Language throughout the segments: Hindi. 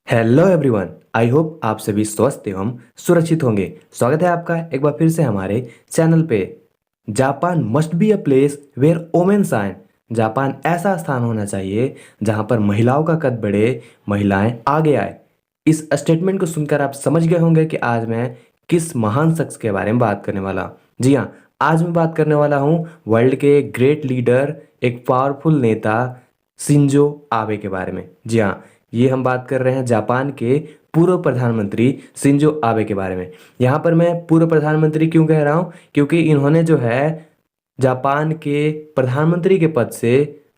Hello everyone. आई होप आप सभी स्वस्थ एवं सुरक्षित होंगे। स्वागत है आपका एक बार फिर से हमारे चैनल पे। Japan must be a place where women shine. Japan ऐसा स्थान होना चाहिए जहां पर महिलाओं का कद बढ़े, महिलाएं आगे आए। इस स्टेटमेंट को सुनकर आप समझ गए होंगे कि आज मैं किस महान शख्स के बारे में बात करने वाला हूं। जी हाँ, आज मैं बात करने वाला हूं वर्ल्ड के ग्रेट लीडर, एक पावरफुल नेता शिंजो आबे के बारे में। जी हाँ, ये हम बात कर रहे हैं जापान के पूर्व प्रधानमंत्री शिंजो आबे के बारे में। यहाँ पर मैं पूर्व प्रधानमंत्री क्यों कह रहा हूँ, क्योंकि इन्होंने जो है जापान के प्रधानमंत्री के पद से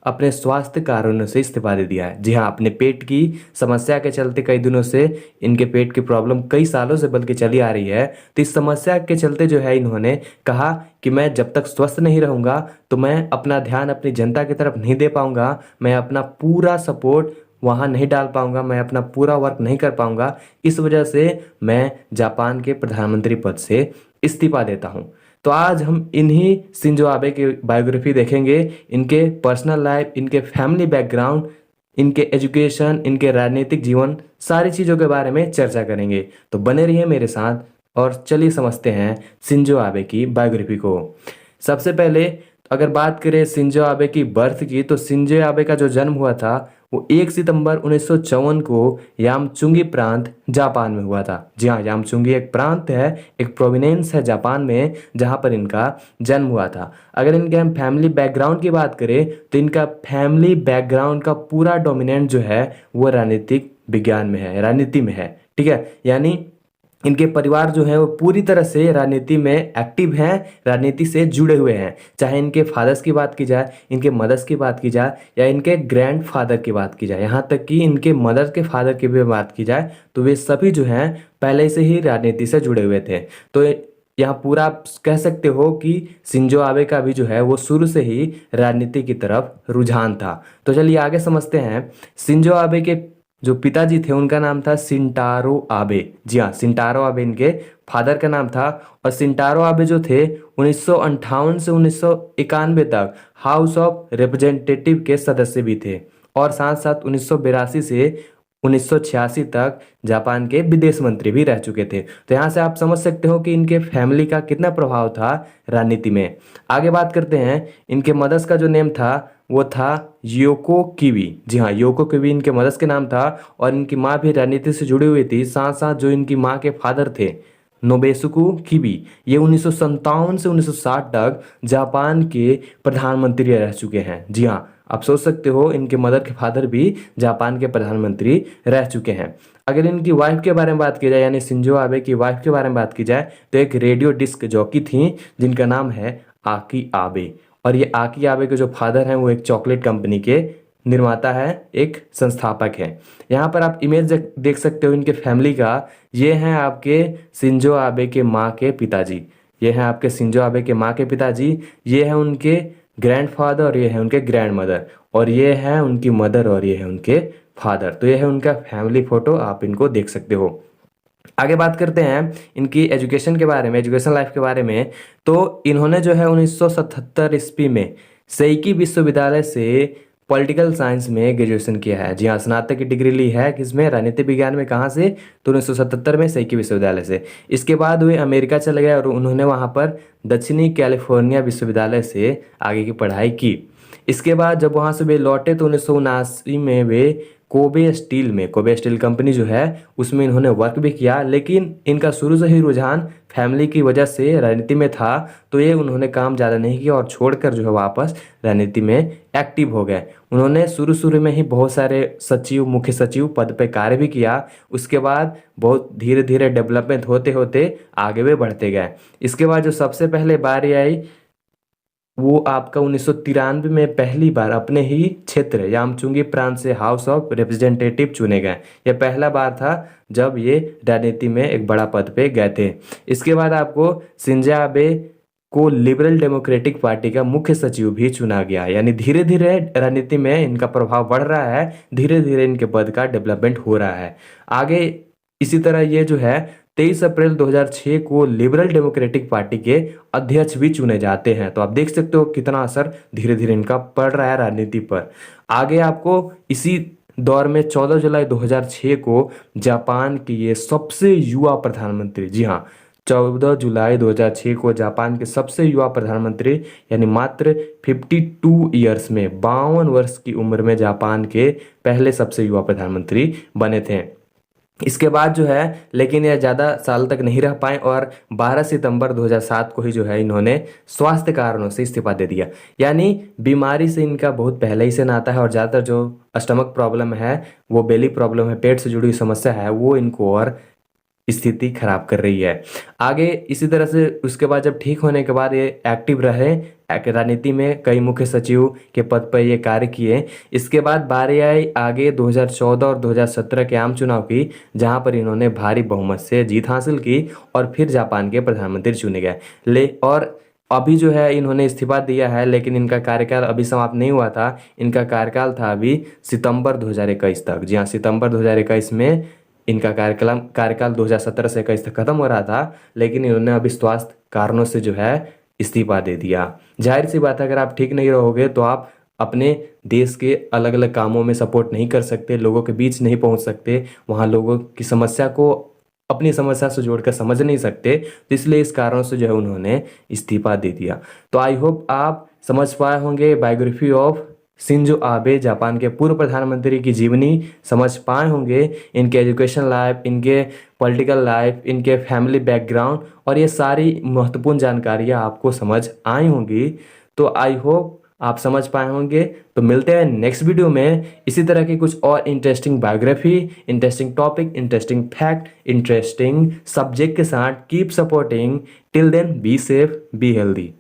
अपने स्वास्थ्य कारणों से इस्तीफा दे दिया है। जी हाँ, अपने पेट की समस्या के चलते कई दिनों से इनके पेट की प्रॉब्लम कई सालों से बल्कि चली आ रही है। तो इस समस्या के चलते जो है इन्होंने कहा कि मैं जब तक स्वस्थ नहीं रहूंगा तो मैं अपना ध्यान अपनी जनता की तरफ नहीं दे पाऊंगा, मैं अपना पूरा सपोर्ट वहाँ नहीं डाल पाऊंगा, मैं अपना पूरा वर्क नहीं कर पाऊंगा। इस वजह से मैं जापान के प्रधानमंत्री पद से इस्तीफा देता हूँ। तो आज हम इन्हीं शिंजो आबे की बायोग्राफी देखेंगे, इनके पर्सनल लाइफ, इनके फैमिली बैकग्राउंड, इनके एजुकेशन, इनके राजनीतिक जीवन, सारी चीज़ों के बारे में चर्चा करेंगे। तो बने रहिए मेरे साथ और चलिए समझते हैं शिंजो आबे की बायोग्राफी को। सबसे पहले अगर बात करें शिंजो आबे की बर्थ की, तो शिंजो आबे का जो जन्म हुआ था वो 1 सितंबर 1954 को यामचुंगी प्रांत जापान में हुआ था। जी हाँ, यामचुंगी एक प्रांत है, एक प्रोविनेंस है जापान में, जहाँ पर इनका जन्म हुआ था। अगर इनके हम फैमिली बैकग्राउंड की बात करें तो इनका फैमिली बैकग्राउंड का पूरा डोमिनेंट जो है वो राजनीतिक विज्ञान में है, राजनीति में है। ठीक है, यानी इनके परिवार जो है वो पूरी तरह से राजनीति में एक्टिव हैं, राजनीति से जुड़े हुए हैं। चाहे इनके फादर्स की बात की जाए, इनके मदर्स की बात की जाए, या इनके ग्रैंड फादर की बात की जाए, यहाँ तक कि इनके मदर के फादर की भी बात की जाए, तो वे सभी जो हैं पहले से ही राजनीति से जुड़े हुए थे। तो यहाँ पूरा आप कह सकते हो कि शिंजो आबे का भी जो है वो शुरू से ही राजनीति की तरफ रुझान था। तो चलिए आगे समझते हैं। शिंजो आबे के जो पिताजी थे उनका नाम था शिंटारो आबे। जी हाँ, शिंटारो आबे इनके फादर का नाम था। और शिंटारो आबे जो थे 1958 से 1991 तक हाउस ऑफ रिप्रेजेंटेटिव के सदस्य भी थे, और साथ साथ 1982 से 1986 तक जापान के विदेश मंत्री भी रह चुके थे। तो यहाँ से आप समझ सकते हो कि इनके फैमिली का कितना प्रभाव था राजनीति में। आगे बात करते हैं, इनके मदर्स का जो नेम था वो था योको किवी। जी हाँ, योको किवी इनके मदर्स के नाम था, और इनकी माँ भी राजनीति से जुड़ी हुई थी। साथ साथ जो इनकी माँ के फादर थे नोबेसुकु किवी, ये 1957 से 1960 तक जापान के प्रधानमंत्री रह चुके हैं। जी हाँ, आप सोच सकते हो इनके मदर के फादर भी जापान के प्रधानमंत्री रह चुके हैं। अगर इनकी वाइफ के बारे में बात की जाए, यानी शिंजो आबे की वाइफ के बारे में बात की जाए, तो एक रेडियो डिस्क जॉकी थी जिनका नाम है आकी आबे। और ये आकी आबे के जो फादर हैं वो एक चॉकलेट कंपनी के निर्माता है, एक संस्थापक है। यहाँ पर आप इमेज देख सकते हो इनके फैमिली का। ये हैं आपके शिंजो आबे के माँ के पिताजी, ये हैं आपके शिंजो आबे के माँ के पिताजी, ये हैं उनके ग्रैंडफादर और ये है उनके ग्रैंड मदर, और ये है उनकी मदर और ये है उनके फादर। तो ये है उनका फैमिली फोटो, आप इनको देख सकते हो। आगे बात करते हैं इनकी एजुकेशन के बारे में, एजुकेशन लाइफ के बारे में। तो इन्होंने जो है 1977 ईस्वी में सेइकी विश्वविद्यालय से पॉलिटिकल साइंस में ग्रेजुएशन किया है। जी हाँ, स्नातक की डिग्री ली है किसमें, राजनीति विज्ञान में। कहाँ से, तो 1977 में सेइकी विश्वविद्यालय से। इसके बाद वे अमेरिका चले गए और उन्होंने वहाँ पर दक्षिणी कैलिफोर्निया विश्वविद्यालय से आगे की पढ़ाई की। इसके बाद जब वहाँ से वे लौटे तो 1979 में वे कोबे स्टील कंपनी जो है उसमें इन्होंने वर्क भी किया। लेकिन इनका शुरू से ही रुझान फैमिली की वजह से राजनीति में था, तो ये उन्होंने काम ज़्यादा नहीं किया और छोड़कर जो है वापस राजनीति में एक्टिव हो गए। उन्होंने शुरू में ही बहुत सारे सचिव, मुख्य सचिव पद पे कार्य भी किया। उसके बाद बहुत धीरे धीरे डेवलपमेंट होते होते आगे भी बढ़ते गए। इसके बाद जो सबसे पहले बारी आई वो आपका 1993 में पहली बार अपने ही क्षेत्र यामचुंगी प्रांत से हाउस ऑफ रिप्रेजेंटेटिव चुने गए। यह पहला बार था जब ये राजनीति में एक बड़ा पद पे गए थे। इसके बाद आपको शिंजो आबे को लिबरल डेमोक्रेटिक पार्टी का मुख्य सचिव भी चुना गया। यानी धीरे धीरे राजनीति में इनका प्रभाव बढ़ रहा है, धीरे धीरे इनके पद का डेवलपमेंट हो रहा है आगे। इसी तरह ये जो है 23 अप्रैल 2006 को लिबरल डेमोक्रेटिक पार्टी के अध्यक्ष भी चुने जाते हैं। तो आप देख सकते हो कितना असर धीरे धीरे इनका पड़ रहा है राजनीति पर। आगे आपको इसी दौर में 14 जुलाई 2006 को जापान के ये सबसे युवा प्रधानमंत्री, जी हाँ, 14 जुलाई 2006 को जापान के सबसे युवा प्रधानमंत्री, यानी मात्र 52 ईयर्स में 52 वर्ष की उम्र में जापान के पहले सबसे युवा प्रधानमंत्री बने थे। इसके बाद जो है, लेकिन यह ज़्यादा साल तक नहीं रह पाए और 12 सितंबर 2007 को ही जो है इन्होंने स्वास्थ्य कारणों से इस्तीफा दे दिया। यानी बीमारी से इनका बहुत पहले ही से नाता है और ज़्यादातर जो स्टमक प्रॉब्लम है, वो बेली प्रॉब्लम है, पेट से जुड़ी हुई समस्या है, वो इनको और स्थिति खराब कर रही है। आगे इसी तरह से उसके बाद जब ठीक होने के बाद ये एक्टिव रहे, राजनीति में कई मुख्य सचिव के पद पर ये कार्य किए। इसके बाद बारी आई आगे 2014 और 2017 के आम चुनाव की, जहां पर इन्होंने भारी बहुमत से जीत हासिल की और फिर जापान के प्रधानमंत्री चुने गए। और अभी जो है इन्होंने इस्तीफा दिया है, लेकिन इनका कार्यकाल अभी समाप्त नहीं हुआ था। इनका कार्यकाल था अभी सितंबर 2021 तक। जी हाँ, सितंबर 2021 में इनका कार्यकाल 2017 से 21 तक खत्म हो रहा था, लेकिन इन्होंने अभी स्वास्थ्य कारणों से जो है इस्तीफा दे दिया। जाहिर सी बात है, अगर आप ठीक नहीं रहोगे तो आप अपने देश के अलग अलग कामों में सपोर्ट नहीं कर सकते, लोगों के बीच नहीं पहुंच सकते, वहाँ लोगों की समस्या को अपनी समस्या से जोड़कर समझ नहीं सकते। तो इसलिए इस कारण से जो है उन्होंने इस्तीफा दे दिया। तो आई होप आप समझ पाए होंगे biography of Shinzo Abe, Japan के पूर्व प्रधानमंत्री की जीवनी समझ पाए होंगे, इनके एजुकेशन लाइफ, इनके पॉलिटिकल लाइफ, इनके फैमिली बैकग्राउंड, और ये सारी महत्वपूर्ण जानकारियाँ आपको समझ आई होंगी। तो आई होप आप समझ पाए होंगे। तो मिलते हैं नेक्स्ट वीडियो में इसी तरह की कुछ और interesting biography, interesting topic, interesting fact, interesting subject के साथ। Keep supporting, till then be safe, be healthy.